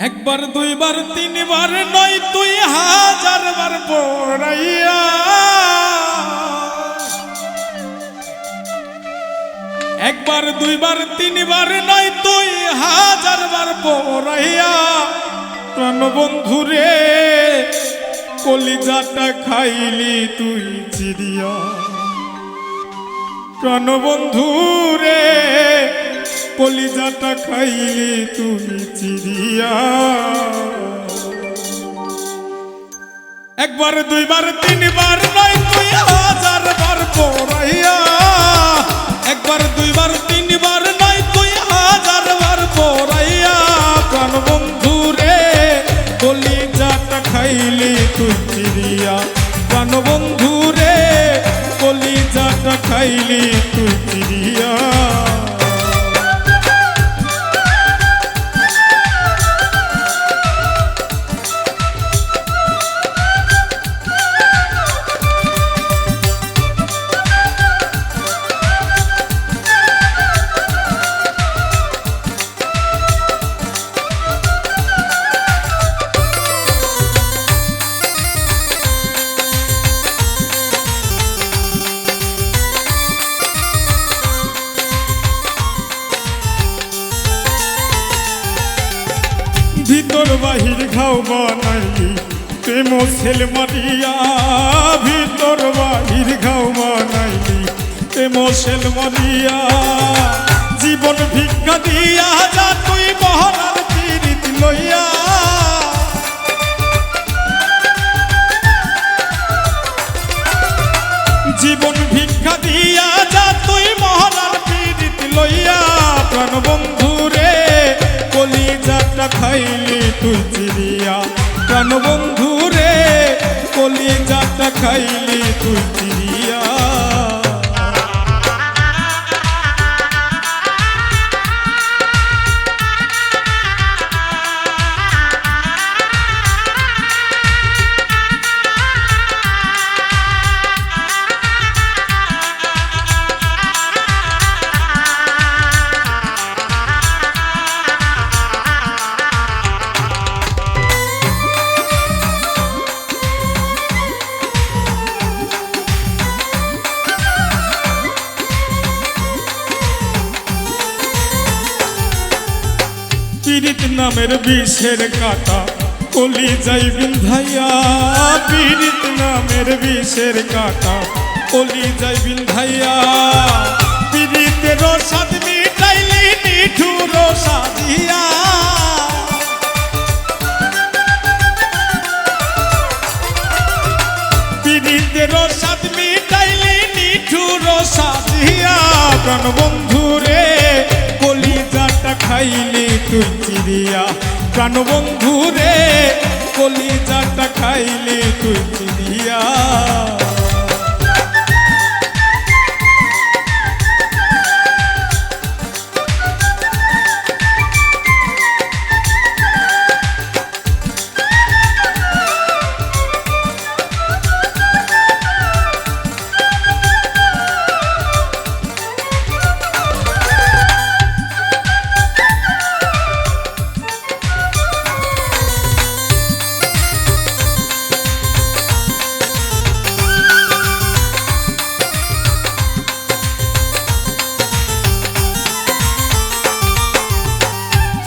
একবার দুইবার তিনবার নয় তুই হাজার বার পড়াইয়া, একবার দুইবার তিনবার নয় তুই হাজার বার পড়াইয়া, প্রাণ বন্ধু রে কলিজাটা খাইলি তুই চিরিয়া, প্রাণ বন্ধু রে কলিজাটা খাইলি তুই চিরিয়া। একবার দুইবার তিনবার নয় তুই হাজার বার পড়াইয়া, একবার দুইবার তিনবার নয় তুই হাজার বার পড়াইয়া, প্রাণ বন্ধু রে কলিজাটা খাইলি তুই চিরিয়া, প্রাণ বন্ধু রে কলিজাটা খাইলি তুই চিরিয়া। ভিতর বাহির ঘাও বানাইলি প্রেম ছেল মারিয়া, ভিতর বাহির ঘাও বানাইলি প্রেম ছেল মারিয়া, জীবন ভিক্ষা দিয়া যা তুই মহারার পীড়িত লইয়া, জীবন ভিক্ষা দিয়া যা তুই মহারার পীড়িত লইয়া, প্রাণ বন্ধু রে কলিজাটা খাইলি তুই চিরিয়া, প্রাণ বন্ধু রে কলিজাটা খাইলি তুই চিরিয়া। পীড়িত নামের বিষের কাঁটা কলিজাই বিন্ধাইয়া, পীড়িত নামের বিষের কাঁটা কলিজাই বিন্ধাইয়া, পীড়িতের সাদ মিটাইলি নিঠুর সাজিয়া, পীড়িতের সাদ মিটাইলি নিঠুর সাজিয়া, প্রাণ বন্ধু রে কলিজাটা খাইলি তুই চিরিয়া, প্রাণ বন্ধু রে কলিজাটা খাইলি তুই চিরিয়া।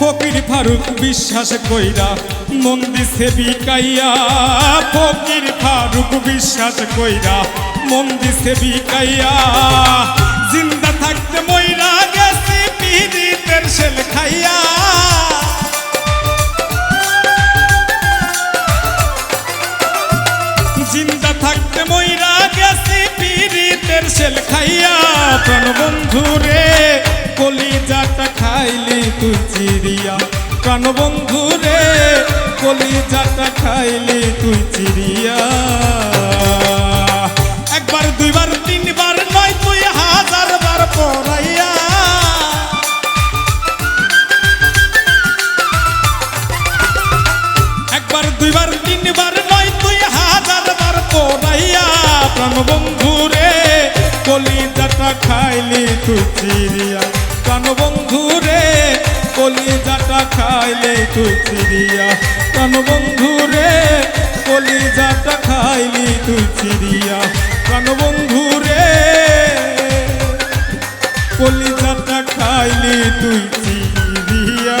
ফকির ফারুক বিশ্বাস কইরা মন দিছে বিকাইয়া, ফকির ফারুক বিশ্বাস কইরা মন দিছে বিকাইয়া, জিন্দা থাকতে মইরা গেছি পীড়িতের শেল খাইয়া, জিন্দা থাকতে মইরা গেছি পীড়িতের শেল খাইয়া, প্রাণ বন্ধু রে কলিজাটা খাইলি তুই চিরিয়া, প্রাণ বন্ধু রে কলিজাটা খাইলি তুই চিরিয়া। একবার দুইবার তিনবার নয় তুই হাজার বার পড়াইয়া, একবার দুইবার তিনবার নয় তুই হাজার বার পড়াইয়া, প্রাণ বন্ধু রে কলিজাটা খাইলি তুই চিরিয়া, প্রাণ বন্ধু রে কলিজাটা খাইলে তুই চিরিয়া প্রাণ বন্ধু রে কলিজাটা খাইলি তুই চিরিয়া প্রাণ বন্ধু রে কলিজাটা খাইলি তুই চিরিয়া।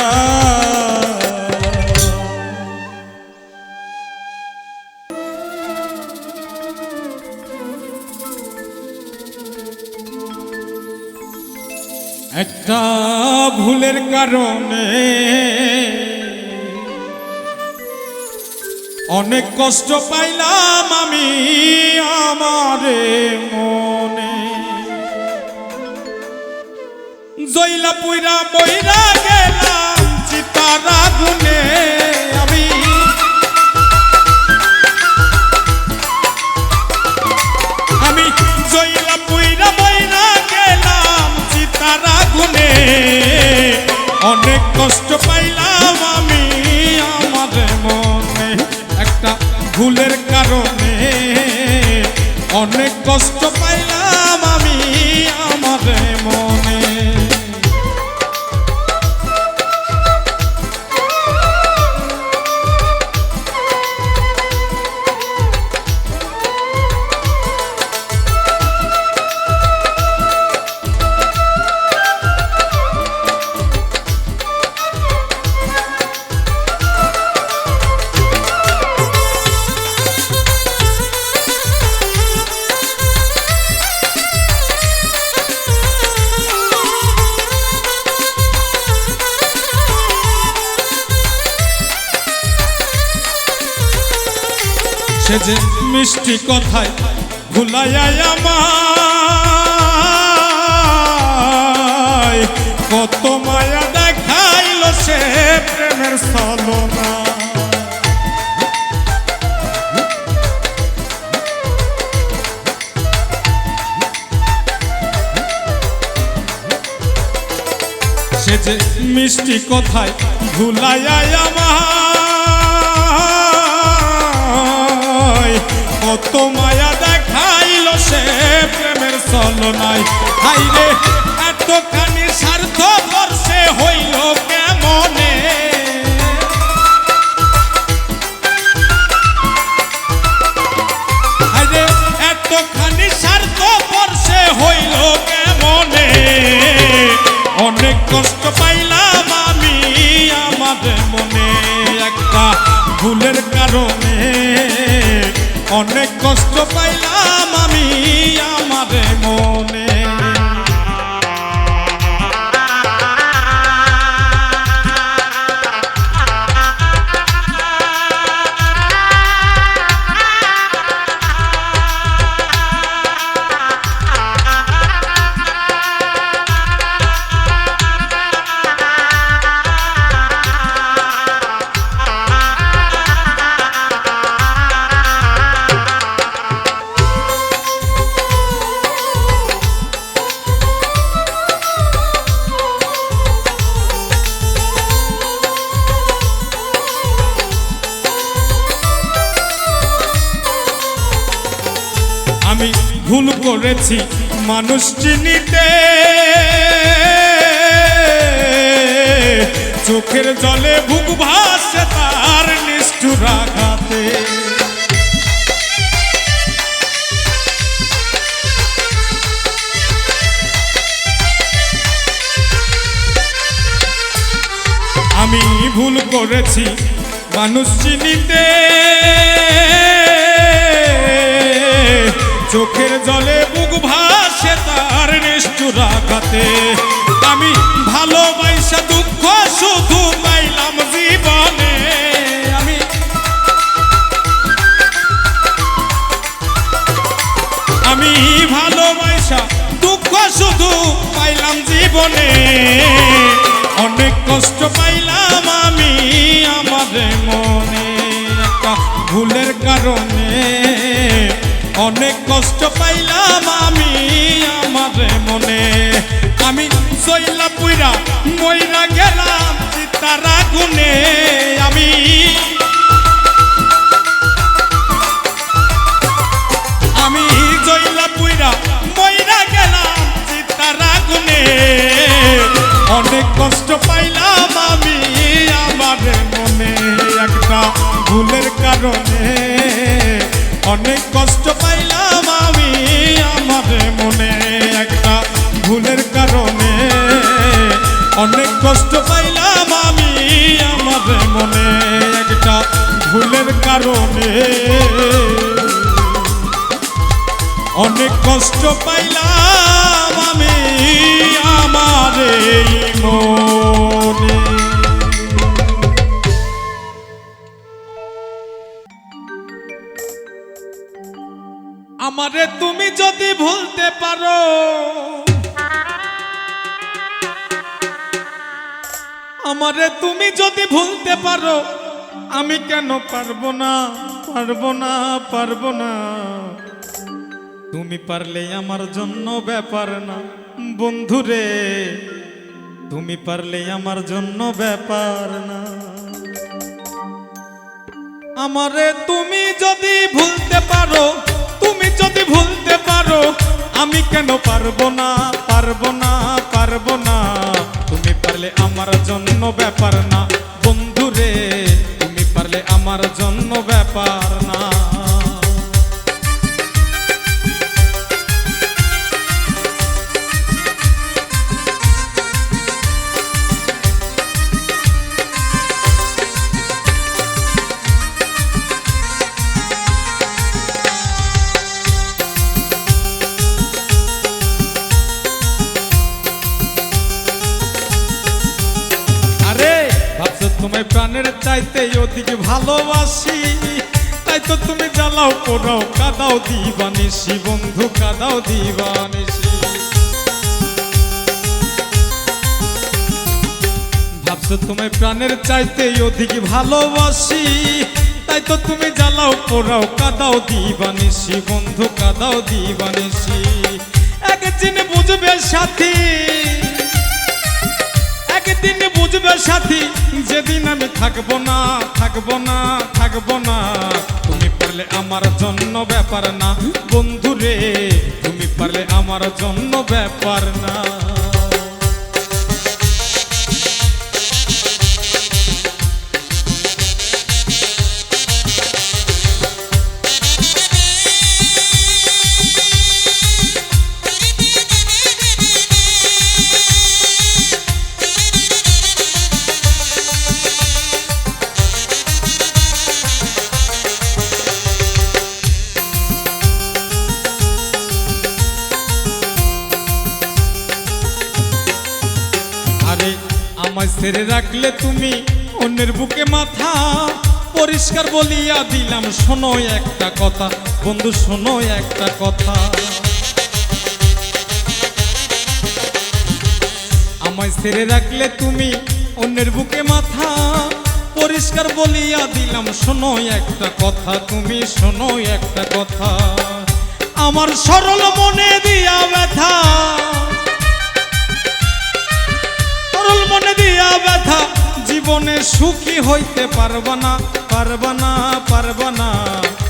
একটা ভুলের কারণে অনেক কষ্ট পাইলাম আমি আমারে মনে জইলা পুইরা বইরা গেলাম চিতার আগুনে আমি জইলা পুইরা বইরা গেলাম চিতার আগুনে অনেক কষ্ট পাইলাম আমি আমারে মনে একটা ভুলের কারণে অনেক কষ্ট পাইলাম আমি আমারে মনে। সে যে মিষ্টি কথায় ভুলাইয়া আমায় কত মায়া দেখাইল সে প্রেমের ছলনা সে যে মিষ্টি কথায় ভুলাইয়া আমায় কত মায়া দেখাইল সে প্রেমের ছলনায় হাইরে এতখানি স্বার্থ বর্ষে হইল কেমনে হাইরে এতখানি স্বার্থ বর্ষে হইল কেমনে অনেক কষ্ট পাইলাম আমি আমাদের মনে একটা ভুলের কারণে অনেক কষ্ট পাইলাম আমি আমাদের মনে। আমি ভুল করেছি মানুষ চিনিতে চোখের জলে বুক ভাসে তার নিষ্ঠুর আঘাতে আমি ভুল করেছি মানুষ চিনিতে চোখের জলে বুক ভাসে তার নিষ্ঠুর আঘাতে আমি ভালোবাসা দুঃখ শুধু পাইলাম জীবনে আমি ভালোবাসা দুঃখ শুধু পাইলাম জীবনে অনেক কষ্ট পাইলাম আমি আমাদের মনে একটা ভুলের কারণে অনেক কষ্ট পাইলাম আমি আমাদের মনে আমি জইলা পুইরা মইরা গেলাম চিতার আগুনে আমি জইলা পুইরা মইরা গেলাম চিতার আগুনে অনেক কষ্ট পাইলাম আমি আমার মনে একটা ভুলের কারণে অনেক কষ্ট পাইলাম আমি আমার মনে একটা ভুলের কারণে অনেক কষ্ট পাইলাম আমি আমার মনে একটা ভুলের কারণে অনেক কষ্ট পাইলাম আমি আমার মনে। আমারে তুমি যদি ভুলতে পারো আমারে তুমি যদি ভুলতে পারো আমি কেন পারবো না পারবো না পারবো না তুমি পারলে আমার জন্য ব্যাপার না বন্ধুরে তুমি পারলে আমার জন্য ব্যাপার না আমারে তুমি যদি ভুলতে পারো তুমি যদি ভুলতে পারো আমি কেন পারবো না পারবো না পারবো না তুমি পারলে আমার জন্য ব্যাপার না বন্ধুরে তুমি পারলে আমার জন্য ব্যাপার না তোমায় প্রাণের চাইতে অধিক ভালোবাসি তাই তো তুমি জ্বালাও পোড়াও কাদাও দিবানিসি বন্ধু কাদাও দিবানিসি ভাবছো তোমায় প্রাণের চাইতে অধিক ভালোবাসি তাই তো তুমি জ্বালাও পোড়াও কাদাও দিবানিসি বন্ধু কাদাও দিবানিসি একদিন বুঝবে সাথী একদিন বুঝবে সাথী যেদিন আমি থাকবো না থাকবো না থাকবো না তুমি পারলে আমার জন্য ব্যাপার না বন্ধুরে তুমি পারলে আমার জন্য ব্যাপার না আমায় ছেড়ে রাখলে তুমি অন্যের বুকে মাথা পরিষ্কার বলিয়া দিলাম শোনো একটা কথা বন্ধু শোনো একটা কথা আমায় ছেড়ে রাখলে তুমি অন্যের বুকে মাথা পরিষ্কার বলিয়া দিলাম শোনো একটা কথা তুমি শোনো একটা কথা আমার সরল মনে দিয়া ব্যথা মনে দিয়া ব্যথা জীবনে সুখী হইতে পারবা না পারবা না পারবা না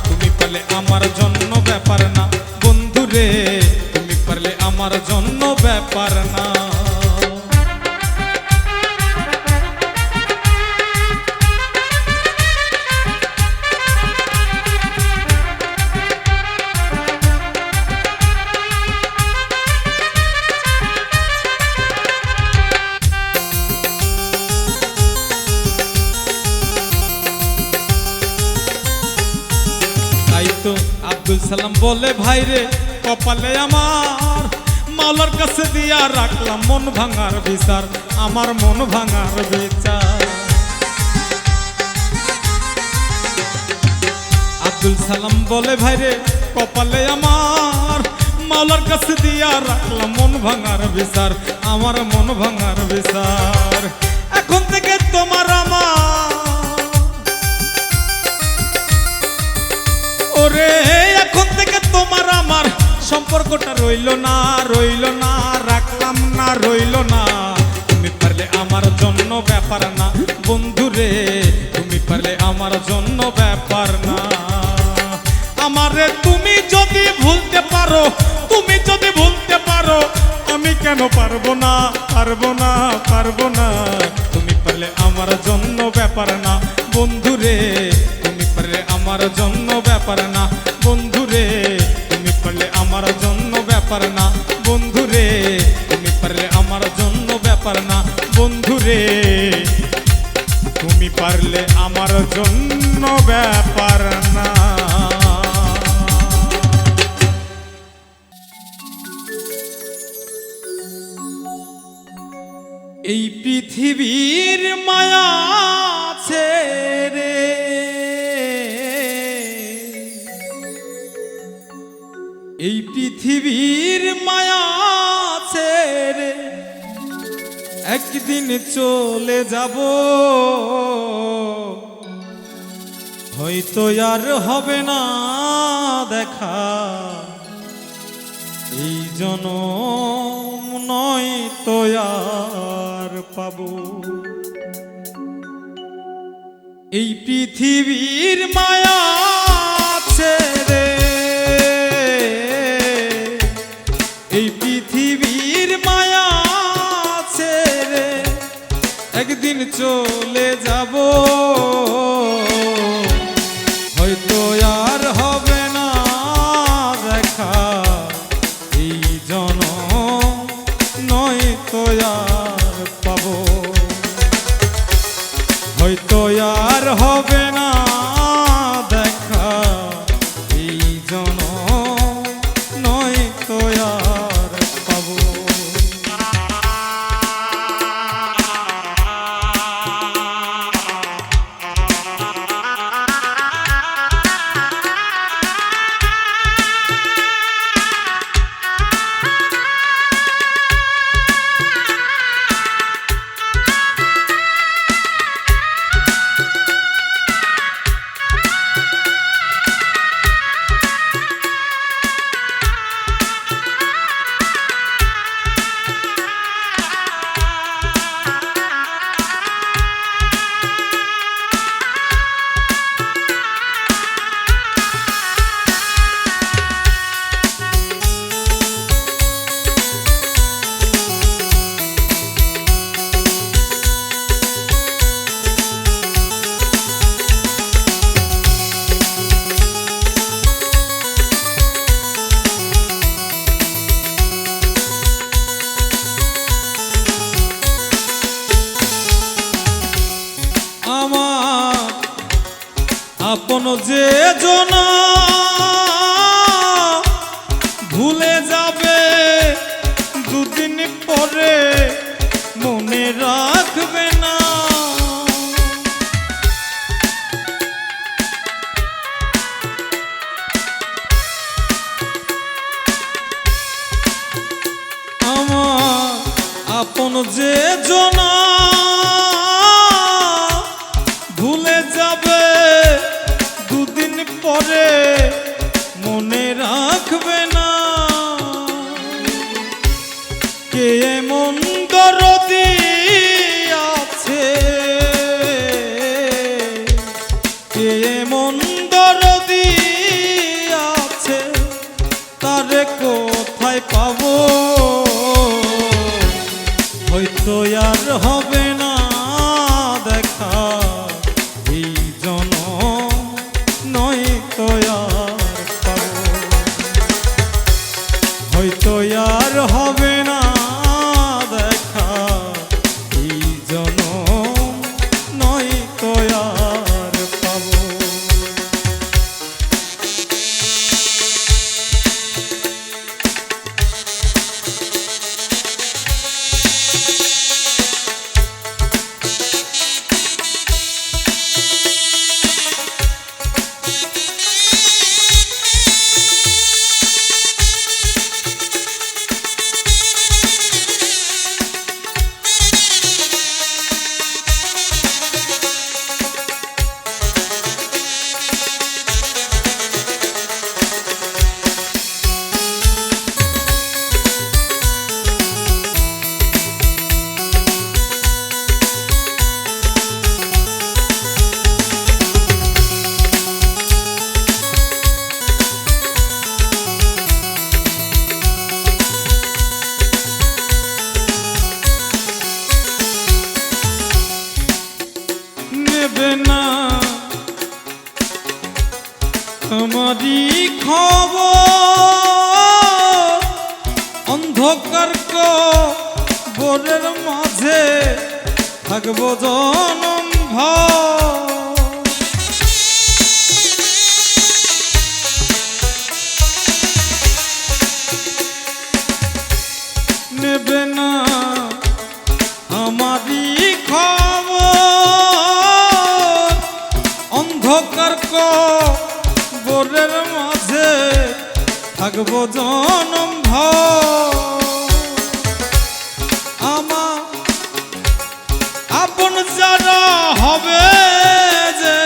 তুমি পারলে আমার জন্য ব্যাপার না বন্ধুরে তুমি পারলে আমার জন্য ব্যাপার না আব্দুল সালাম বলে ভাইরে কপালে আমার মাওলার কাছে দিয়া রাখলাম মন ভাঙার বিচার আমার মন ভাঙার বিচার আব্দুল সালাম বলে ভাইরে কপালে আমার মাওলার কাছে দিয়া রাখলাম মন ভাঙার বিচার আমার মন ভাঙার বিচার এখন থেকে তোমার আমার ওরে এখন থেকে তোমার আমার সম্পর্কটা রইল না রাখলাম না রইল না তুমি পারলে আমার জন্য ব্যাপার না বন্ধুরে তুমি পারলে আমার জন্য ব্যাপার না আমারে তুমি যদি ভুলতে পারো তুমি যদি ভুলতে পারো আমি কেন কেন পারবো না পারবো না পারবো না তুমি পারলে আমার জন্য ব্যাপার না বন্ধুরে তুমি পারলে আমার জন্য ব্যাপার না বন্ধুরে তুমি পারলে আমার জন্য ব্যাপার না বন্ধুরে তুমি পারলে আমার জন্য ব্যাপার না বন্ধুরে তুমি পারলে আমার জন্য ব্যাপার না। এই পৃথিবীর মায়া ছেড়ে এই পৃথিবীর মায়া ছেড়ে একদিন চলে যাব হয়তো আর হবে না দেখা এই জনম নয় তো আর পাবো এই পৃথিবীর মায়া ছেড়ে এই পৃথিবীর মায়া ছেড়ে একদিন চলে যাব হয়তো আর হবে না দেখা এই জনম নয় তো আর পাবো হয়তো আর হবে না দেখা এই জনম নয় তো আর পাবো। আপন যে জনা ভুলে যাবে দুদিন পরে মনে রাখবে না আমার আপন যে জনা ভুলে যাবে দুদিন পরে মনে রাখবে না কে এমন দরদি আছে কে এমন দরদি আছে তারে কোথায় পাবো হয়তো আর হবে না দেখা এই জনম নয় তো আর পাবো হয়তো আর হবে না দেখা এই জনম নয় তো আর পাবো। বোরের মাঝে থাকবো জনম ভর। নেবে না আমারই খবর, অন্ধকার কবরের মাঝে থাকবো জনম ভর। আমার আপন যারা হবে যে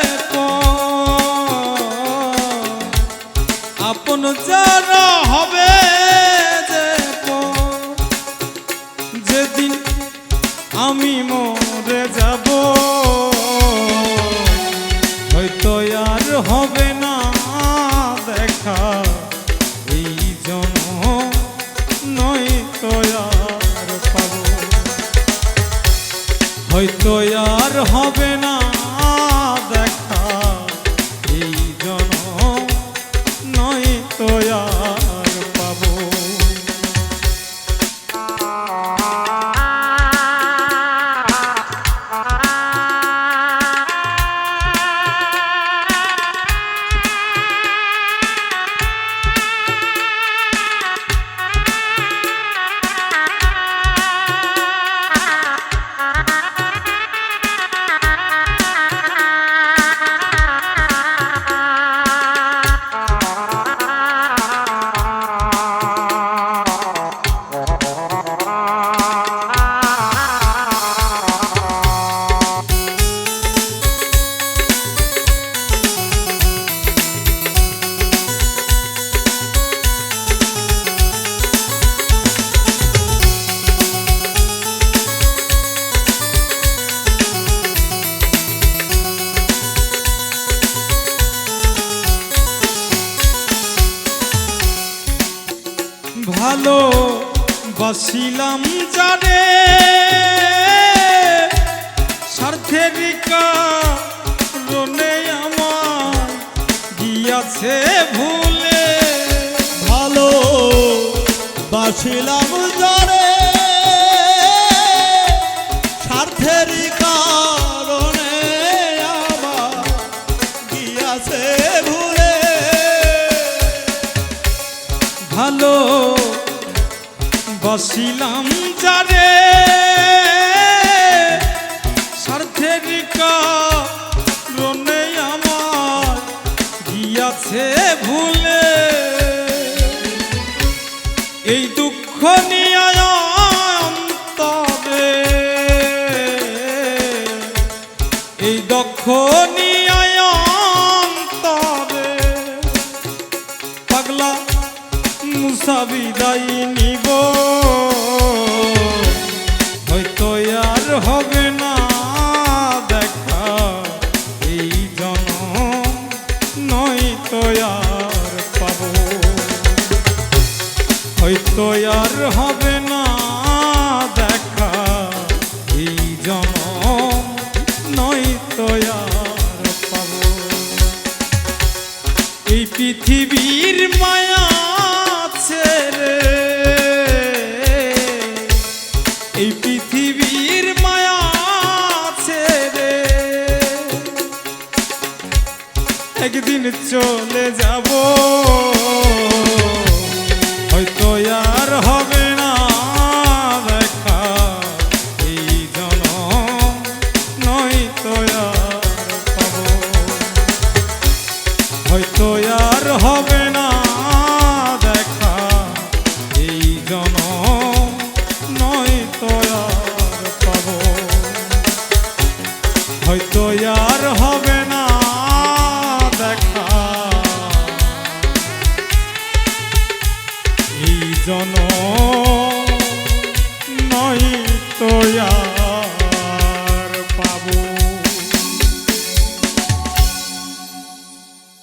আপন যারা হবে যে যেদিন আমি মরে যাব, হয়তো আর হবে না দেখা এই জন্ম, নয়তো আর পাবো, হয়তো আর হবে না দেখা এই জন্ম, নয়তো আর পাবো। ভালো বাসিলাম যারে, স্বার্থের কারণে আমার গিয়াছে ভুলে। ভালো বাসিলাম যারে, স্বার্থের কারণে আমার গিয়াছে ভুলে। ভালো বাসিলাম যারে, স্বার্থের কারণে আমার গিয়াছে ভুলে। এই দুঃখ নিয়ে অন্তরে, এই দুঃখ নিয়ে অন্তরে পাগলা মুসা বিদায় নিব, হয়তো আর হবে না দেখা এই জন্ম, নয়তো আর পাবো, হয়তো আর হবে না দেখা এই জন্ম, নয়তো আর পাবো। এই পৃথিবীর মায়া ছেড়ে, এই পৃথিবীর মায়া ছেড়ে একদিন চলে যাব, হয়তো আর হবে না দেখা এই জন্ম, নয়তো আর পাবো, হয়তো আর হবে না দেখা এই জন্ম, নয়তো আর পাবো, হয়তো আর হবে না দেখা এই জন্ম, নয়তো আর